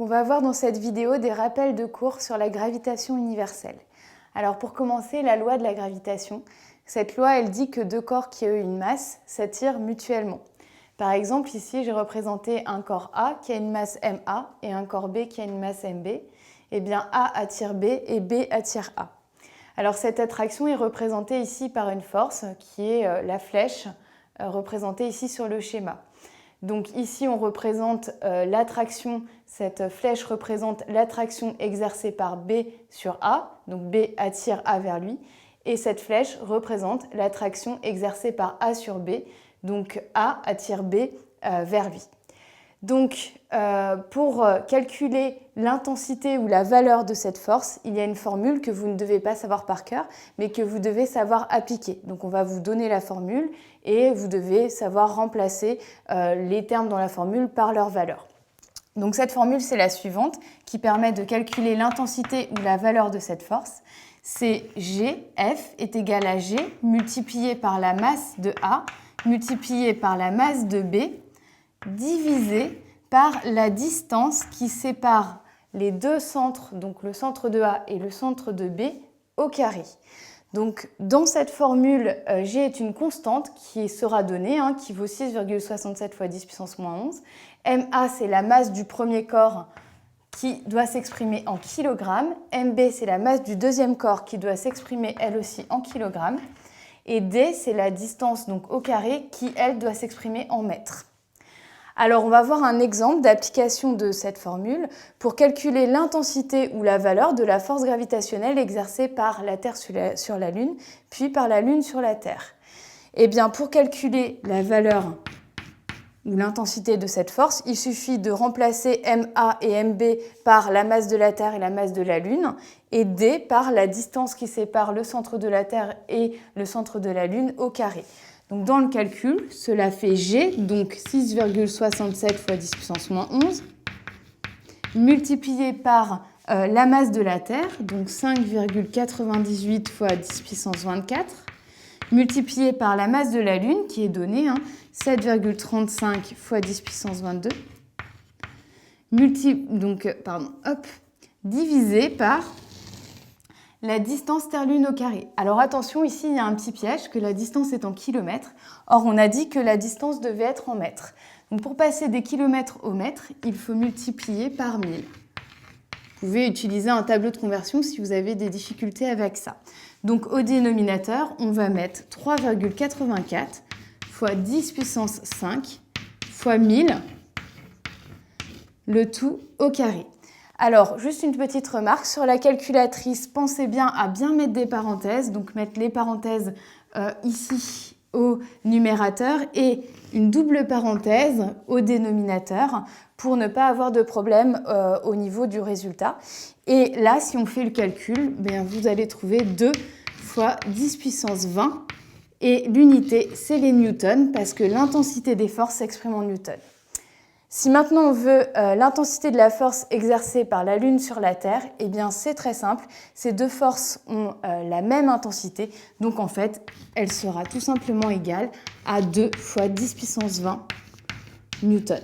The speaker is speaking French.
on va voir dans cette vidéo des rappels de cours sur la gravitation universelle. Alors pour commencer, la loi de la gravitation. Cette loi, elle dit que deux corps qui ont une masse s'attirent mutuellement. Par exemple, ici, j'ai représenté un corps A qui a une masse MA et un corps B qui a une masse MB. Eh bien, A attire B et B attire A. Alors cette attraction est représentée ici par une force qui est la flèche représentée ici sur le schéma. Donc ici, on représente l'attraction, cette flèche représente l'attraction exercée par B sur A, donc B attire A vers lui, et cette flèche représente l'attraction exercée par A sur B, donc A attire B vers lui. Donc pour calculer l'intensité ou la valeur de cette force, il y a une formule que vous ne devez pas savoir par cœur, mais que vous devez savoir appliquer. Donc on va vous donner la formule et vous devez savoir remplacer les termes dans la formule par leur valeur. Donc cette formule, c'est la suivante, qui permet de calculer l'intensité ou la valeur de cette force. C'est G, F est égal à G multiplié par la masse de A multiplié par la masse de B divisé par la distance qui sépare les deux centres, donc le centre de A et le centre de B, au carré. Donc dans cette formule, G est une constante qui sera donnée, qui vaut 6,67 fois 10 puissance moins 11. MA, c'est la masse du premier corps qui doit s'exprimer en kilogrammes. MB, c'est la masse du deuxième corps qui doit s'exprimer elle aussi en kilogrammes. Et D, c'est la distance donc au carré qui, elle, doit s'exprimer en mètres. Alors, on va voir un exemple d'application de cette formule pour calculer l'intensité ou la valeur de la force gravitationnelle exercée par la Terre sur la Lune, puis par la Lune sur la Terre. Eh bien, pour calculer la valeur ou l'intensité de cette force, il suffit de remplacer MA et MB par la masse de la Terre et la masse de la Lune, et D par la distance qui sépare le centre de la Terre et le centre de la Lune au carré. Donc dans le calcul, cela fait G, donc 6,67 fois 10 puissance moins 11, multiplié par la masse de la Terre, donc 5,98 fois 10 puissance 24, multiplié par la masse de la Lune, qui est donnée, 7,35 fois 10 puissance 22, divisé par la distance Terre-Lune au carré. Alors attention, ici, il y a un petit piège, que la distance est en kilomètres. Or, on a dit que la distance devait être en mètres. Donc pour passer des kilomètres au mètre, il faut multiplier par 1000. Vous pouvez utiliser un tableau de conversion si vous avez des difficultés avec ça. Donc au dénominateur, on va mettre 3,84 fois 10 puissance 5 fois 1000, le tout au carré. Alors, juste une petite remarque, sur la calculatrice, pensez bien à bien mettre des parenthèses, donc mettre les parenthèses ici au numérateur et une double parenthèse au dénominateur pour ne pas avoir de problème au niveau du résultat. Et là, si on fait le calcul, vous allez trouver 2 fois 10 puissance 20 et l'unité, c'est les newtons parce que l'intensité des forces s'exprime en newtons. Si maintenant on veut l'intensité de la force exercée par la Lune sur la Terre, eh bien c'est très simple, ces deux forces ont la même intensité, donc en fait elle sera tout simplement égale à 2 fois 10 puissance 20 newtons.